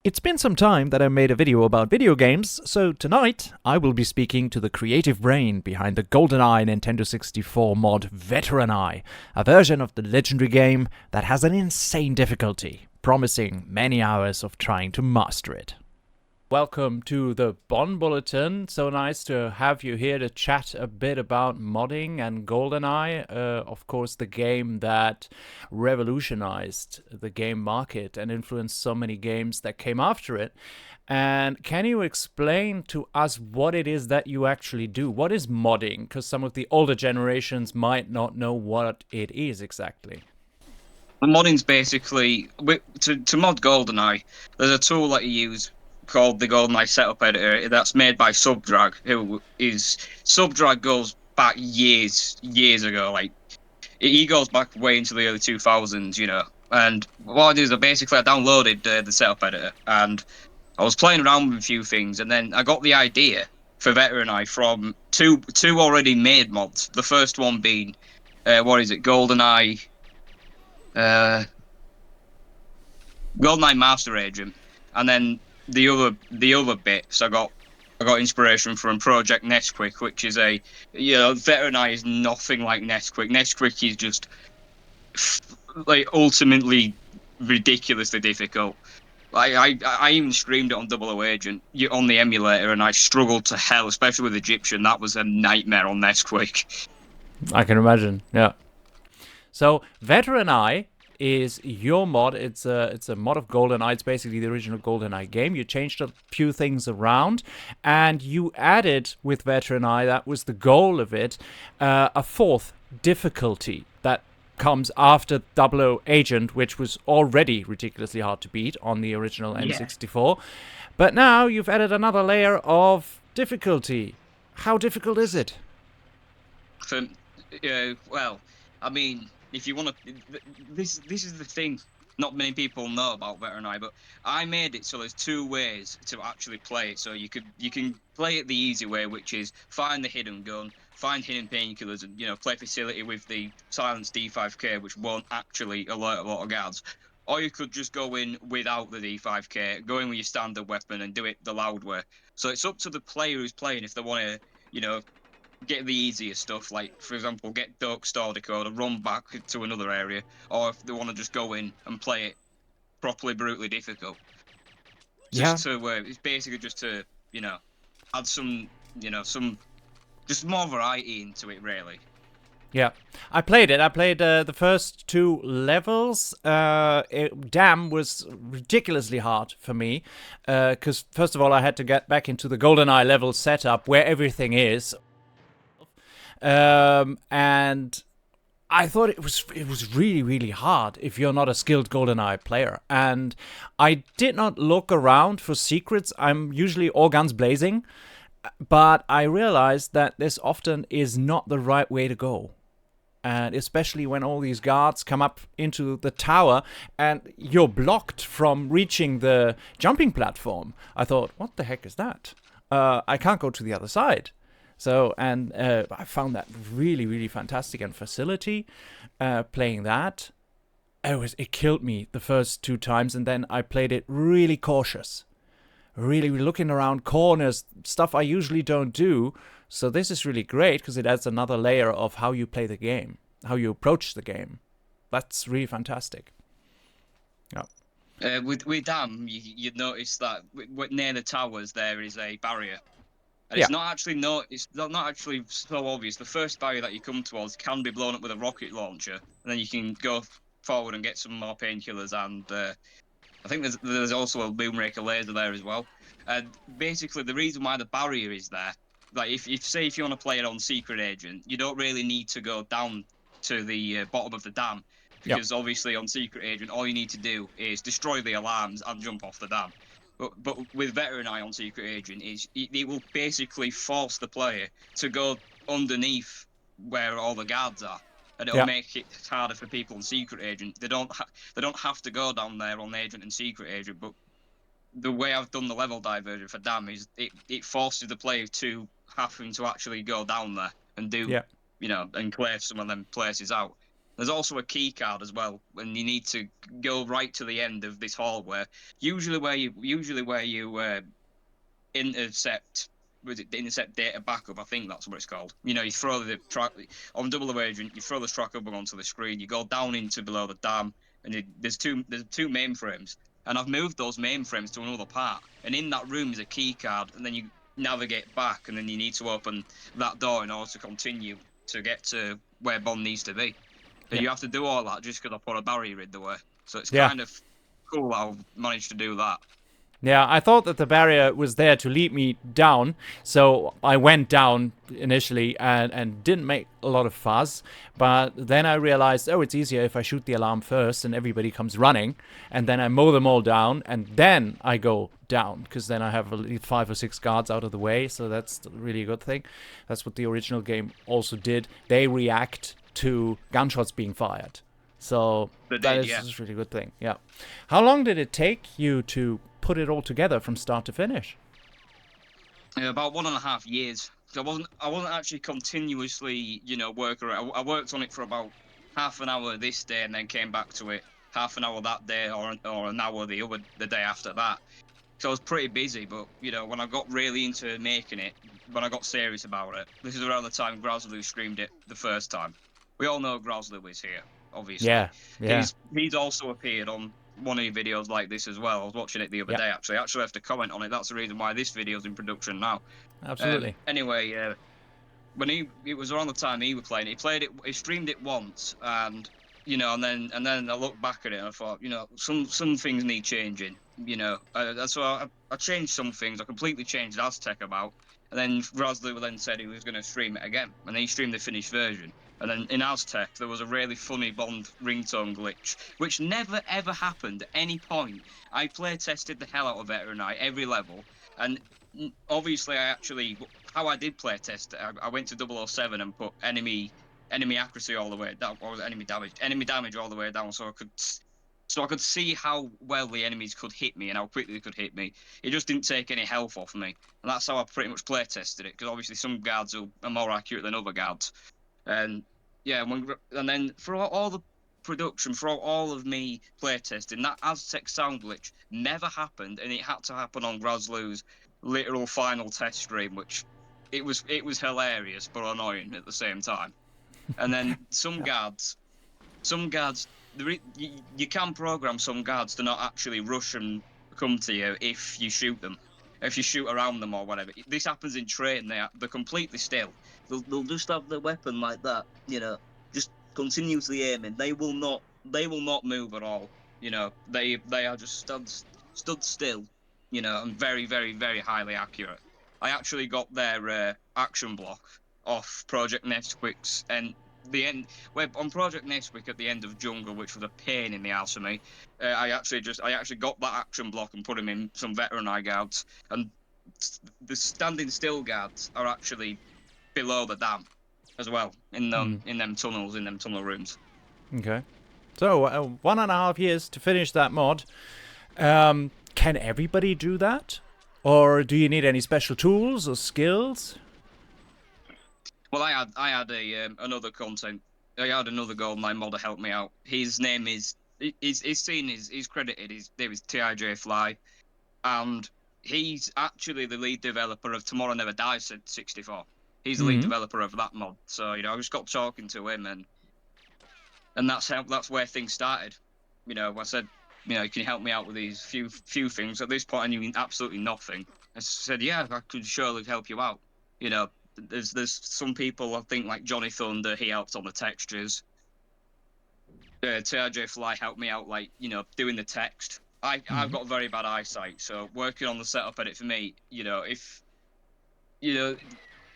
It's been some time that I made a video about video games, so tonight I will be speaking to the creative brain behind the GoldenEye Nintendo 64 mod VETERANEYE, a version of the legendary game that has an insane difficulty, promising many hours of trying to master it. Welcome to the BOND Bulletin. So nice to have you here to chat a bit about modding and GoldenEye. Of course, the game that revolutionized the game market and influenced so many games that came after it. And can you explain to us what it is that you actually do? What is modding? Because some of the older generations might not know what it is exactly. Modding's basically to mod GoldenEye. There's a tool that you use called the GoldenEye setup editor that's made by Subdrag. Subdrag goes back years ago. Like he goes back way into the early 2000s, you know. And what I do is I downloaded the setup editor and I was playing around with a few things, and then I got the idea for VETERANEYE from two already made mods. The first one being GoldenEye. GoldenEye Master Agent, and then the other bits I got inspiration from Project Nesquik, which is VETERANEYE is nothing like Nesquik. Nesquik is just like ultimately ridiculously difficult. I even streamed it on Double O Agent on the emulator, and I struggled to hell, especially with Egyptian. That was a nightmare on Nesquik. I can imagine, yeah. So VETERANEYE is your mod. It's a mod of GoldenEye. It's basically the original GoldenEye game. You changed a few things around, and you added with VETERANEYE, that was the goal of it, a fourth difficulty that comes after Double O Agent, which was already ridiculously hard to beat on the original N64. But now you've added another layer of difficulty. How difficult is it? Well, I mean, if you want to, this is the thing. Not many people know about VETERANEYE, but I made it so there's two ways to actually play it. So you can play it the easy way, which is find the hidden gun, find hidden painkillers, and play facility with the silence D5K, which won't actually alert a lot of guards. Or you could just go in without the D5K, go in with your standard weapon and do it the loud way. So it's up to the player who's playing if they want to, get the easier stuff, like, for example, get Dark Star Decoder, run back to another area, or if they want to just go in and play it properly, brutally difficult. Just it's basically just to, add some just more variety into it, really. Yeah, I played it. I played the first two levels. Damn was ridiculously hard for me because, first of all, I had to get back into the GoldenEye level setup where everything is. And I thought it was really hard if you're not a skilled GoldenEye player. And I did not look around for secrets. I'm usually all guns blazing, but I realized that this often is not the right way to go. And especially when all these guards come up into the tower and you're blocked from reaching the jumping platform. I thought, what the heck is that? I can't go to the other side. So, and I found that really fantastic and facility playing that. It killed me the first two times, and then I played it really cautious. Really looking around corners, stuff I usually don't do. So this is really great because it adds another layer of how you play the game, how you approach the game. That's really fantastic. Yeah. With Dam, you'd notice that near the towers there is a barrier. And it's not actually so obvious. The first barrier that you come towards can be blown up with a rocket launcher, and then you can go forward and get some more painkillers. And I think there's also a Boomraker laser there as well. And basically, the reason why the barrier is there, like if you want to play it on Secret Agent, you don't really need to go down to the bottom of the dam, because obviously on Secret Agent, all you need to do is destroy the alarms and jump off the dam. But with VETERANEYE on Secret Agent, it will basically force the player to go underneath where all the guards are, and it'll make it harder for people on Secret Agent. They don't have to go down there on Agent and Secret Agent. But the way I've done the level diversion for Dam is it forces the player to having to actually go down there and do and clear some of them places out. There's also a key card as well, and you need to go right to the end of this hall usually where you intercept was it the intercept data backup? I think that's what it's called. You know, you throw the track on Double O Agent, you throw the track up onto the screen, you go down into below the dam, and there's two mainframes, and I've moved those mainframes to another part, and in that room is a key card, and then you navigate back, and then you need to open that door in order to continue to get to where Bond needs to be. So Yeah. you have to do all that just because I put a barrier in the way. So it's Yeah. kind of cool how I've managed to do that. Yeah, I thought that the barrier was there to lead me down, so I went down initially and didn't make a lot of fuss, but then I realized, oh, it's easier if I shoot the alarm first and everybody comes running, and then I mow them all down, and then I go down, because then I have 5 or 6 guards out of the way, so that's really a good thing. That's what the original game also did. They react to gunshots being fired. So that is a really good thing, yeah. How long did it take you to put it all together from start to finish? About 1.5 years. So I wasn't actually continuously, working. I worked on it for about half an hour this day, and then came back to it half an hour that day, or an hour the day after that. So I was pretty busy, but when I got really into making it, when I got serious about it, this is around the time Grozlu streamed it the first time. We all know Grozlu is here, obviously. Yeah. He's also appeared on one of your videos like this as well. I was watching it the other day, actually. I actually have to comment on it. That's the reason why this video's in production now. Absolutely. Anyway, when it was around the time he was playing, he streamed it once, and and then I looked back at it and I thought, some things need changing. So I changed some things. I completely changed Aztec about, and then Grozlu then said he was going to stream it again, and then he streamed the finished version. And then in Aztec, there was a really funny Bond ringtone glitch, which never ever happened at any point. I play tested the hell out of VETERANEYE every level, and obviously how I did play test, I went to 007 and put enemy accuracy all the way down, or enemy damage all the way down, so I could see how well the enemies could hit me and how quickly they could hit me. It just didn't take any health off me, and that's how I pretty much play tested it. Because obviously some guards are more accurate than other guards. And yeah, and then throughout all the production, throughout all of me playtesting, that Aztec sound glitch never happened, and it had to happen on Grozlu's literal final test stream, which it was hilarious but annoying at the same time. And then some guards, you can program some guards to not actually rush and come to you if you shoot them. If you shoot around them or whatever. This happens in train. They're completely still. They'll just have their weapon like that, just continuously aiming. They will not move at all. They are just stood still, and very, very, very highly accurate. I actually got their action block off Project Nesquik's, and the end on Project Nesquik at the end of Jungle, which was a pain in the ass for me. I actually got that action block and put him in some VETERANEYE guards, and the standing still guards are actually below the dam as well, in them tunnels, in them tunnel rooms. Okay. So 1.5 years to finish that mod. Can everybody do that, or do you need any special tools or skills? Well, I had another GoldenEye mod to help me out. His name is he's credited. His name is TIJ Fly, and he's actually the lead developer of Tomorrow Never Dies 64. He's the lead developer of that mod. So I just got talking to him, and that's where things started. I said, can you help me out with these few things? At this point, I knew absolutely nothing. I said, yeah, I could surely help you out. There's some people, I think, like Johnny Thunder, he helped on the textures. TRJ Fly helped me out, like, doing the text. I've got very bad eyesight, so working on the setup edit for me, if,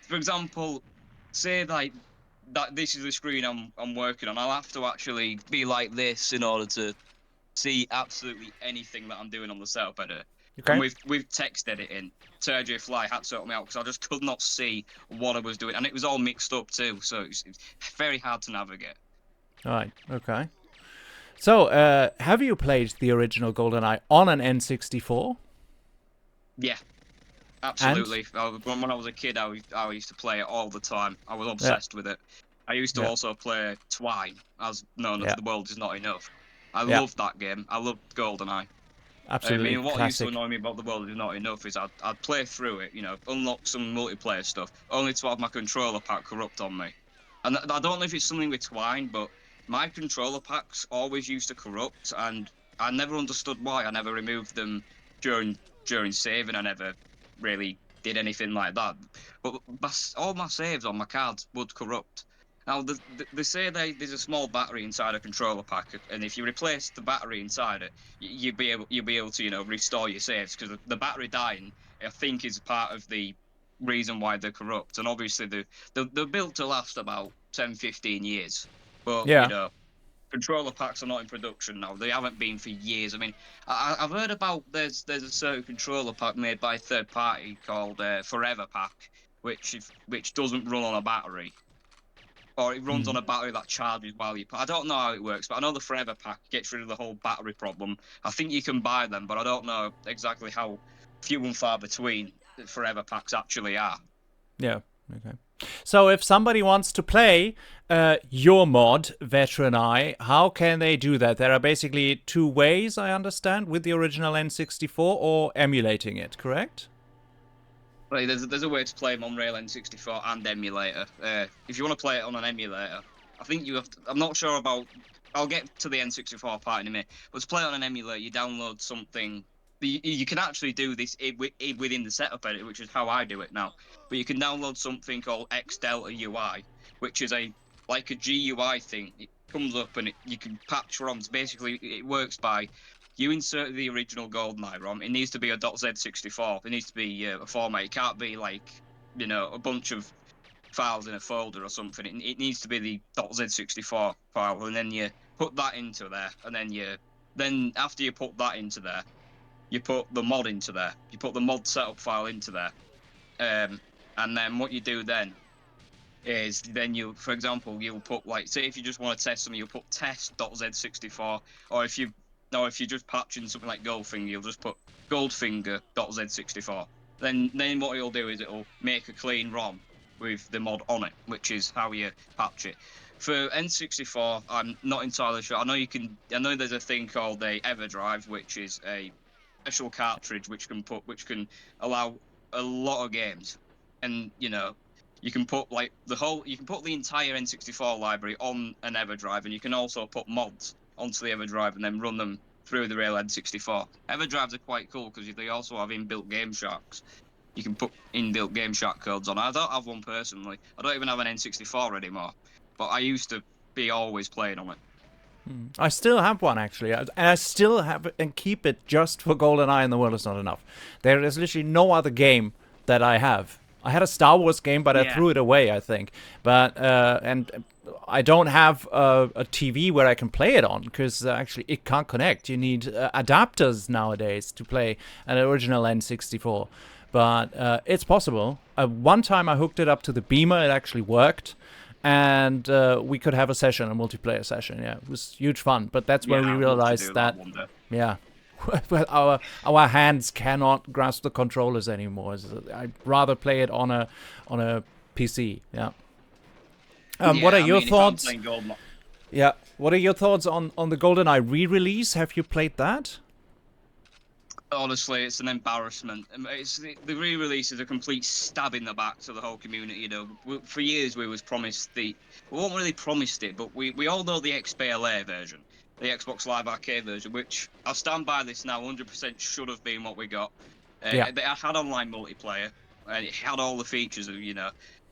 for example, say like that this is the screen I'm working on, I'll have to actually be like this in order to see absolutely anything that I'm doing on the setup edit. Okay. And with text editing, TJ Fly had to help me out because I just could not see what I was doing, and it was all mixed up too, so it's very hard to navigate. All right. Okay. So, have you played the original GoldenEye on an N64? Yeah, absolutely. When I was a kid, I used to play it all the time. I was obsessed with it. I used to Yeah. also play Twine, as known as Yeah. The World Is Not Enough. I Yeah. loved that game. I loved GoldenEye. I Absolutely mean, what used to classic. annoy me about The World Is Not Enough is I'd play through it, unlock some multiplayer stuff, only to have my controller pack corrupt on me. And I don't know if it's something with Twine, but my controller packs always used to corrupt, and I never understood why. I never removed them during saving. I never really did anything like that. But all my saves on my cards would corrupt. Now they say there's a small battery inside a controller pack, and if you replace the battery inside it, you'll be able to restore your saves, because the battery dying, I think, is part of the reason why they're corrupt. And obviously they're built to last about 10, 15 years, but Yeah. controller packs are not in production now. They haven't been for years. I mean, I've heard about there's a certain controller pack made by a third party called Forever Pack, which doesn't run on a battery, or it runs on Mm. a battery that charges while you. I don't know how it works, but I know the Forever Pack gets rid of the whole battery problem. I think you can buy them, but I don't know exactly how few and far between the Forever Packs actually are. Yeah. Okay. So if somebody wants to play your mod, VETERANEYE, how can they do that? There are basically two ways, I understand, with the original N64 or emulating it, correct? Like, there's a way to play them on Rail N64 and emulator. If you want to play it on an emulator, I think you have to. I'm not sure about. I'll get to the N64 part in a minute. But to play it on an emulator, you download something. You can actually do this within the setup edit, which is how I do it now. But you can download something called X Delta UI, which is like a GUI thing. It comes up and you can patch ROMs. Basically, it works by you insert the original GoldenEye ROM. It needs to be a .z64. It needs to be a format. It can't be like a bunch of files in a folder or something. It needs to be the .z64 file, and then you put that into there, and then after you put that into there, you put the mod into there. You put the mod setup file into there, and then what you do then is then for example, you'll put, like, say if you just want to test something, you'll put test.z64, or if you're just patching something like Goldfinger, you'll just put goldfinger.z64. Then what you'll do is it'll make a clean ROM with the mod on it, which is how you patch it. For N64, I'm not entirely sure. I know there's a thing called a EverDrive, which is a special cartridge which can allow a lot of games, and you can put you can put the entire N64 library on an EverDrive, and you can also put mods onto the EverDrive and then run them through the real N64. EverDrives are quite cool because they also have inbuilt Game Sharks. You can put inbuilt Game Shark codes on. I don't have one personally. I don't even have an N64 anymore, but I used to be always playing on it. I still have one actually, and I still have it and keep it just for GoldenEye and the World Is Not Enough. There is literally no other game that I have. I had a Star Wars game, but I Yeah. threw it away, I think. But and I don't have a TV where I can play it on because actually it can't connect. You need adapters nowadays to play an original N64. But it's possible. One time I hooked it up to the beamer, it actually worked, and we could have a session, a multiplayer session. Yeah, it was huge fun. But that's Yeah, when we I'd love to realized do that that, one day. yeah, well, our hands cannot grasp the controllers anymore. I'd rather play it on a PC. Yeah. What are Yeah, I your mean, if I'm thoughts? playing Gold. Yeah. What are your thoughts on the GoldenEye re-release? Have you played that? Honestly, it's an embarrassment. It's the re-release is a complete stab in the back to the whole community. For years we was promised we weren't really promised it, but we all know the XBLA version, the Xbox Live Arcade version, which I'll stand by this now. 100% should have been what we got. Yeah. It had online multiplayer, and it had all the features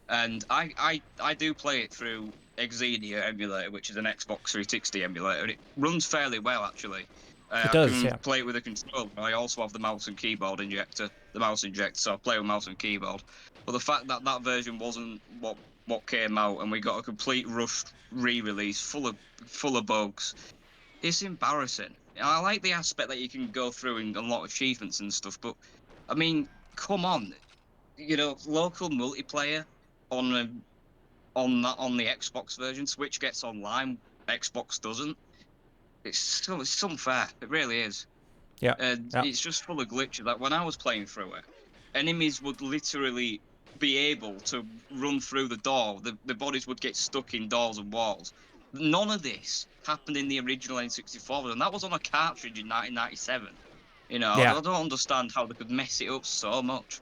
and I do play it through Xenia emulator, which is an Xbox 360 emulator, and it runs fairly well actually. It I does. can Yeah. play it with a controller. I also have the mouse and keyboard injector, so I play with mouse and keyboard. But the fact that that version wasn't what came out, and we got a complete rushed re-release full of bugs, it's embarrassing. I like the aspect that you can go through and unlock achievements and stuff, but I mean, come on, local multiplayer on on the Xbox version. Switch gets online, Xbox doesn't. It's unfair. It really is. Yeah. And Yeah. it's just full of glitches. Like when I was playing through it, enemies would literally be able to run through the door. The bodies would get stuck in doors and walls. None of this happened in the original N64, and that was on a cartridge in 1997. You know, I Yeah. don't understand how they could mess it up so much.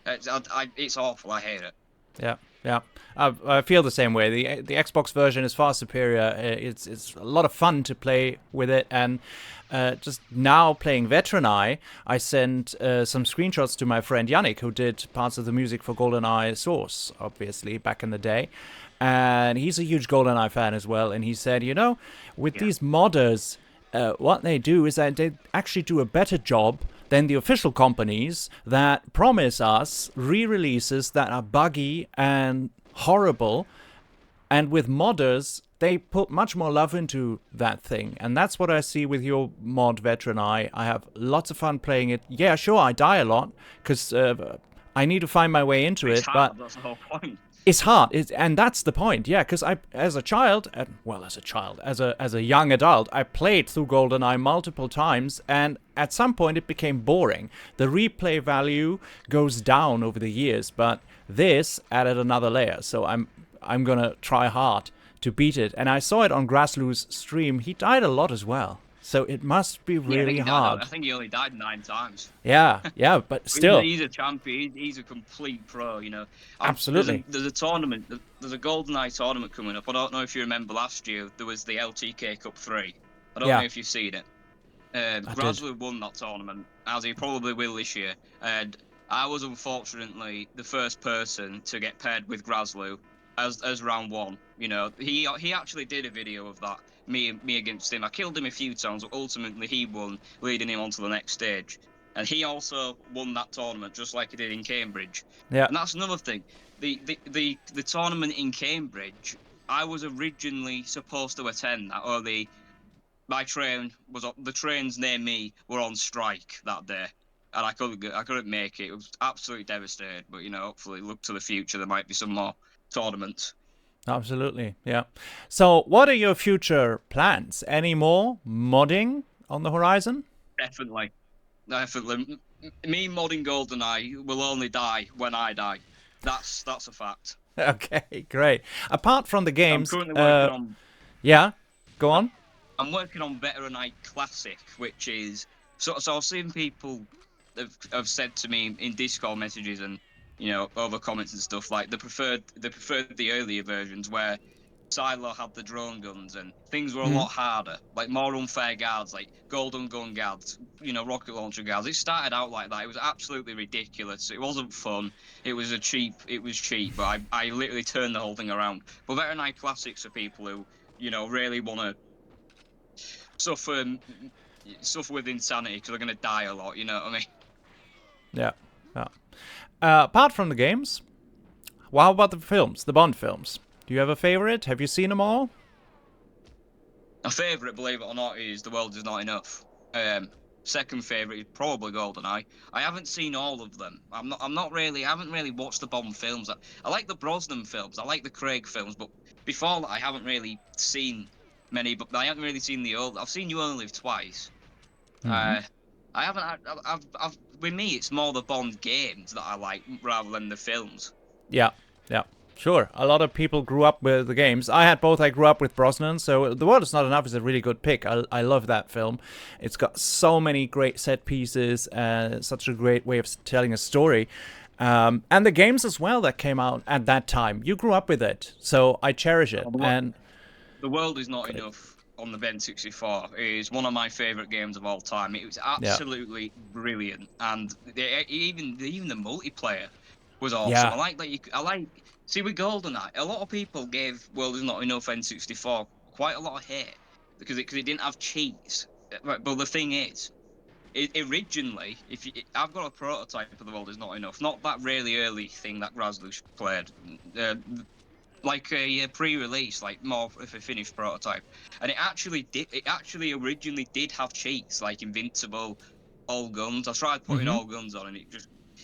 It's awful. I hate it. Yeah, yeah. I feel the same way. The Xbox version is far superior. It's a lot of fun to play with it, and just now playing VETERANEYE, I sent some screenshots to my friend Yannick, who did parts of the music for GoldenEye Source, obviously back in the day, and he's a huge GoldenEye fan as well. And he said, you know, with these modders, what they do is that they actually do a better job than the official companies that promise us re-releases that are buggy and horrible. And with modders, they put much more love into that thing. And that's what I see with your mod, VETERANEYE. I have lots of fun playing it. Yeah, sure, I die a lot because I need to find my way into It's it. hard. But That's the whole point. it's hard, and that's the point. Yeah, because as a child, as a young adult, I played through GoldenEye multiple times, and at some point it became boring. The replay value goes down over the years, but this added another layer. So I'm gonna try hard to beat it. And I saw it on Grassloo's stream. He died a lot as well, so it must be Yeah, I think really he died. hard. I think he only died 9 times. Yeah, yeah, but still, He's a champion. He's a complete pro. You know, absolutely. there's a tournament. There's a GoldenEye tournament coming up. I don't know if you remember last year. There was the LTK Cup 3. I don't Yeah. know if you've seen it. I Grassley won that tournament, as he probably will this year. And I was unfortunately the first person to get paired with Grassley as round 1. You know, he actually did a video of that. Me against him. I killed him a few times, but ultimately he won, leading him on to the next stage. And he also won that tournament, just like he did in Cambridge. Yeah. And that's another thing. The tournament in Cambridge, I was originally supposed to attend that, or the trains near me were on strike that day, and I couldn't make it. It was absolutely devastated. But you know, hopefully, look to the future. There might be some more tournaments. Absolutely, yeah. So, what are your future plans? Any more modding on the horizon? Definitely. Me modding GoldenEye will only die when I die. That's a fact. Okay, great. Apart from the I'm games, currently working on. yeah, go on. I'm working on VETERANEYE Classic, which is so I've seen people have said to me in Discord messages and over comments and stuff, like they preferred the earlier versions where Silo had the drone guns and things were a lot harder, like more unfair guards, like golden gun guards, rocket launcher guards. It started out like that. It was absolutely ridiculous. It wasn't fun. It was cheap, but I literally turned the whole thing around. But VETERANEYE Classics are people who, really want to suffer with insanity because they're going to die a lot, you know what I mean? Yeah, yeah. Apart from the games, well, how about the films, the Bond films? Do you have a favorite? Have you seen them all? My favourite, believe it or not, is The World Is Not Enough. Second favourite is probably GoldenEye. I haven't seen all of them. I haven't really watched the Bond films. I like the Brosnan films. I like the Craig films, but before that, I haven't really seen many. But I haven't really seen the old. I've seen You Only Live Twice. I haven't. With me, it's more the Bond games that I like rather than the films. Yeah, yeah. Sure, a lot of people grew up with the games. I had both. I grew up with Brosnan, so The World Is Not Enough is a really good pick. I love that film. It's got so many great set pieces, such a great way of telling a story. And the games as well that came out at that time. You grew up with it, so I cherish it. And The World Is Not Enough on the Ben 64 is one of my favourite games of all time. It was absolutely brilliant, and even the multiplayer was awesome. Yeah. I like that. See, with GoldenEye, a lot of people gave World Is Not Enough N64 quite a lot of hate because it didn't have cheats. But the thing is, originally, I've got a prototype of The World Is Not Enough, not that really early thing that Graslush played, like a pre-release, like more of a finished prototype, and it actually originally did have cheats like invincible, all guns. I tried putting all guns on, and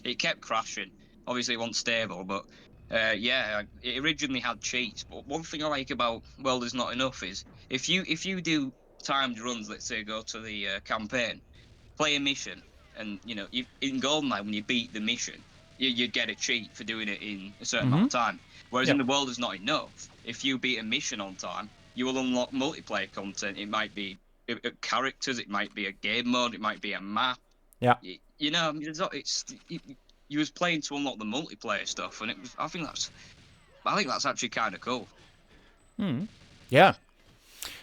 it kept crashing. Obviously, it wasn't stable, but it originally had cheats. But one thing I like about World Is Not Enough is if you do timed runs, let's say go to the campaign, play a mission, and in GoldenEye when you beat the mission, you'd get a cheat for doing it in a certain Mm-hmm. amount of time. Whereas in Yep. the world is not enough. If you beat a mission on time, you will unlock multiplayer content. It might be characters, it might be a game mode, it might be a map. Yeah. You know, you was playing to unlock the multiplayer stuff, and it was. I think that's actually kind of cool. Yeah.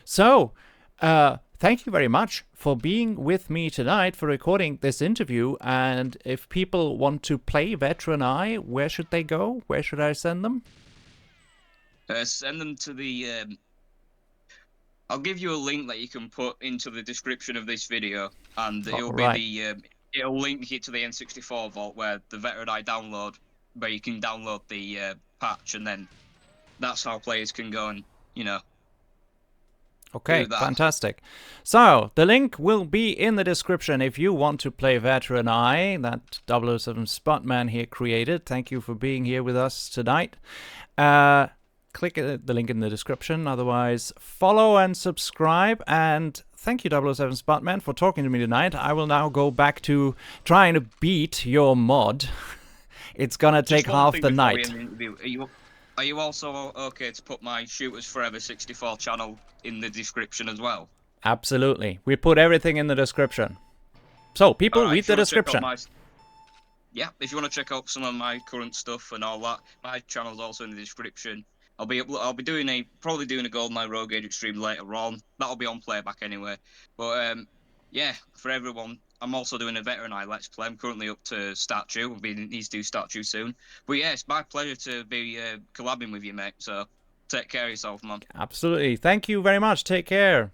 So, thank you very much for being with me tonight for recording this interview. And if people want to play VETERANEYE, where should they go? Where should I send them? Send them to the. I'll give you a link that you can put into the description of this video, and it'll be the. It'll link you to the N64 vault where the VETERANEYE download, where you can download the patch, and then that's how players can go and Okay, fantastic. So, the link will be in the description if you want to play VETERANEYE that 007Spudman here created. Thank you for being here with us tonight. Click the link in the description. Otherwise, follow and subscribe. And thank you, 007Spudman, for talking to me tonight. I will now go back to trying to beat your mod. It's gonna take half the night. Are you also okay to put my Shooters Forever 64 channel in the description as well? Absolutely. We put everything in the description. So, people, read the description. Yeah, if you want to check out some of my current stuff and all that, my channel's also in the description. I'll be probably doing a GoldenEye Rogue Agent stream later on. That'll be on playback anyway. But yeah, for everyone, I'm also doing a VETERANEYE Let's Play. I'm currently up to Statue. We'll need to do Statue soon. But yeah, it's my pleasure to be collabing with you, mate. So take care of yourself, man. Absolutely. Thank you very much. Take care.